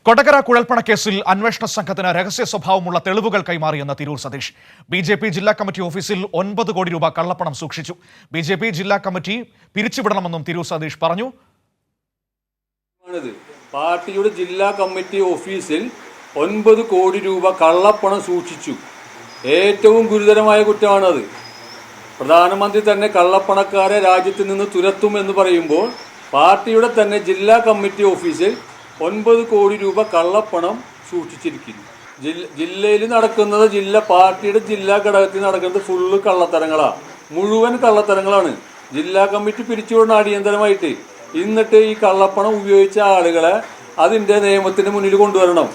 കൊടകര കുഴൽപ്പണക്കേസിൽ അന്വേഷണ സംഘത്തിന് രഹസ്യ സ്വഭാവമുള്ള തെളിവുകൾ കൈമാറിയെന്ന് തിരൂർ സതീഷ്. ബി.ജെ.പി. ജില്ലാ കമ്മിറ്റി ഓഫീസിൽ 9 കോടി രൂപ കള്ളപ്പണം സൂക്ഷിച്ചു. ബി.ജെ.പി. ജില്ലാ കമ്മിറ്റി പിരിച്ചുവിടണമെന്നും തിരൂർ സതീഷ് പറഞ്ഞു. പാർട്ടിയുടെ ജില്ലാ കമ്മിറ്റി ഓഫീസിൽ 9 കോടി രൂപ കള്ളപ്പണം സൂക്ഷിച്ചു. ഏറ്റവും ഗുരുതരമായ കുറ്റമാണത്. പ്രധാനമന്ത്രി തന്നെ കള്ളപ്പണക്കാരെ രാജ്യത്ത് നിന്ന് തുരത്തുമെന്ന് പറയുമ്പോൾ പാർട്ടിയുടെ തന്നെ ജില്ലാ കമ്മിറ്റി ഓഫീസിൽ 9 കോടി രൂപ കള്ളപ്പണം സൂക്ഷിച്ചിരിക്കുന്നു. ജില്ലയിൽ നടക്കുന്നത് പാർട്ടിയുടെ ജില്ലാ ഘടകത്തിൽ നടക്കുന്നത് ഫുള്ള് കള്ളത്തരങ്ങളാണ്, മുഴുവൻ കള്ളത്തരങ്ങളാണ്. ജില്ലാ കമ്മിറ്റി പിരിച്ചുവിടണം അടിയന്തരമായിട്ട്. എന്നിട്ട് ഈ കള്ളപ്പണം ഉപയോഗിച്ച ആളുകളെ അതിന്റെ നിയമത്തിന് മുന്നിൽ കൊണ്ടുവരണം.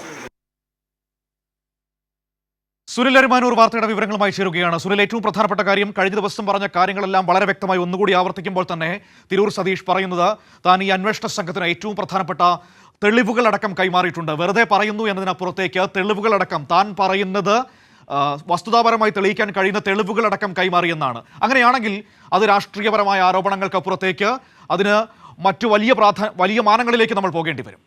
സുനിൽ അരിമാനൂർ വാർത്തയുടെ വിവരങ്ങളുമായി ചേരുകയാണ്. സുനിൽ, ഏറ്റവും പ്രധാനപ്പെട്ട കാര്യം, കഴിഞ്ഞ ദിവസം പറഞ്ഞ കാര്യങ്ങളെല്ലാം വളരെ വ്യക്തമായി ഒന്നുകൂടി ആവർത്തിക്കുമ്പോൾ തന്നെ തിരൂർ സതീഷ് പറയുന്നത് താൻ ഈ അന്വേഷണ സംഘത്തിന് ഏറ്റവും പ്രധാനപ്പെട്ട തെളിവുകളടക്കം കൈമാറിയിട്ടുണ്ട്. വെറുതെ പറയുന്നു എന്നതിനപ്പുറത്തേക്ക് തെളിവുകളടക്കം താൻ പറയുന്നത് വസ്തുതാപരമായി തെളിയിക്കാൻ കഴിയുന്ന തെളിവുകളടക്കം കൈമാറിയെന്നാണ്. അങ്ങനെയാണെങ്കിൽ അത് രാഷ്ട്രീയപരമായ ആരോപണങ്ങൾക്കപ്പുറത്തേക്ക് അതിന് മറ്റു വലിയ മാനങ്ങളിലേക്ക് നമ്മൾ പോകേണ്ടി വരും.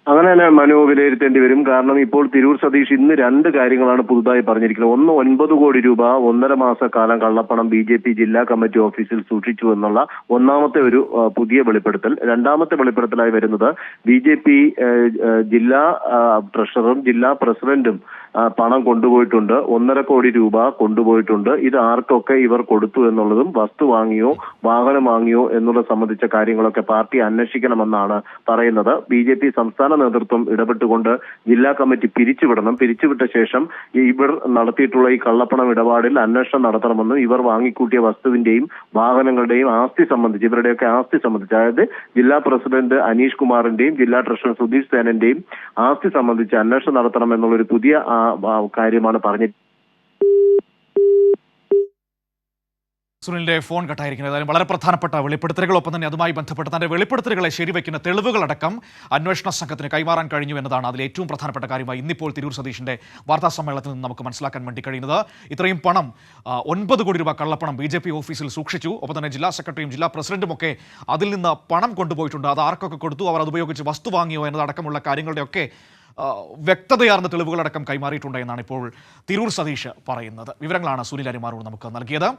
അങ്ങനെ തന്നെ മനു വിലയിരുത്തേണ്ടി വരും. കാരണം ഇപ്പോൾ തിരൂർ സതീഷ് ഇന്ന് 2 കാര്യങ്ങളാണ് പുതുതായി പറഞ്ഞിരിക്കുന്നത്. ഒന്ന്, 9 കോടി രൂപ 1.5 മാസക്കാലം കള്ളപ്പണം ബി.ജെ.പി. ജില്ലാ കമ്മിറ്റി ഓഫീസിൽ സൂക്ഷിച്ചു എന്നുള്ള ഒന്നാമത്തെ ഒരു പുതിയ വെളിപ്പെടുത്തൽ. രണ്ടാമത്തെ വെളിപ്പെടുത്തലായി വരുന്നത് ബി.ജെ.പി. ജില്ലാ ട്രഷററും ജില്ലാ പ്രസിഡന്റും പണം കൊണ്ടുപോയിട്ടുണ്ട്. 1.5 കോടി രൂപ കൊണ്ടുപോയിട്ടുണ്ട്. ഇത് ആർക്കൊക്കെ ഇവർ കൊടുത്തു എന്നുള്ളതും വസ്തു വാങ്ങിയോ വാഹനം വാങ്ങിയോ എന്നുള്ളത് സംബന്ധിച്ച കാര്യങ്ങളൊക്കെ പാർട്ടി അന്വേഷിക്കണമെന്നാണ് പറയുന്നത്. ബി.ജെ.പി. സംസ്ഥാന നേതൃത്വം ഇടപെട്ടുകൊണ്ട് ജില്ലാ കമ്മിറ്റി പിരിച്ചുവിടണം. പിരിച്ചുവിട്ട ശേഷം ഇവർ നടത്തിയിട്ടുള്ള ഈ കള്ളപ്പണം ഇടപാടിൽ അന്വേഷണം നടത്തണമെന്നും ഇവർ വാങ്ങിക്കൂട്ടിയ വസ്തുവിന്റെയും വാഹനങ്ങളുടെയും ആസ്തി സംബന്ധിച്ച്, ഇവരുടെയൊക്കെ ആസ്തി സംബന്ധിച്ച്, അതായത് ജില്ലാ പ്രസിഡന്റ് അനീഷ് കുമാറിന്റെയും ജില്ലാ ട്രഷറർ സുധീഷ് സേനന്റെയും ആസ്തി സംബന്ധിച്ച് അന്വേഷണം നടത്തണം എന്നുള്ളൊരു പുതിയ കാര്യമാണ് പറഞ്ഞത്. സുനിലിന്റെ ഫോൺ കട്ടായിരിക്കുന്നത് ഏതായാലും വളരെ പ്രധാനപ്പെട്ട വെളിപ്പെടുത്തലുകളൊപ്പം തന്നെ അതുമായി ബന്ധപ്പെട്ട് തന്റെ വെളിപ്പെടുത്തലുകളെ ശരിവെക്കുന്ന തെളിവുകളടക്കം അന്വേഷണ സംഘത്തിന് കൈമാറാൻ കഴിഞ്ഞു എന്നതാണ് അതിൽ ഏറ്റവും പ്രധാനപ്പെട്ട കാര്യമായി ഇന്നിപ്പോൾ തിരൂർ സതീഷിന്റെ വാർത്താ സമ്മേളനത്തിൽ നിന്ന് നമുക്ക് മനസ്സിലാക്കാൻ വേണ്ടി കഴിയുന്നത്. ഇത്രയും പണം 9 കോടി രൂപ കള്ളപ്പണം ബി.ജെ.പി. ഓഫീസിൽ സൂക്ഷിച്ചു. ഒപ്പം തന്നെ ജില്ലാ സെക്രട്ടറിയും ജില്ലാ പ്രസിഡന്റും ഒക്കെ അതിൽ നിന്ന് പണം കൊണ്ടുപോയിട്ടുണ്ട്. അത് ആർക്കൊക്കെ കൊടുത്തു, അവർ അത് ഉപയോഗിച്ച് വസ്തു വാങ്ങിയോ എന്നതടക്കമുള്ള കാര്യങ്ങളുടെയൊക്കെ വ്യക്തതയാർന്ന തെളിവുകളടക്കം കൈമാറിയിട്ടുണ്ട് എന്നാണ് ഇപ്പോൾ തിരൂർ സതീഷ് പറയുന്നത്. വിവരങ്ങളാണ് സുനിൽ അരിമാനൂർ നമുക്ക് നൽകിയത്.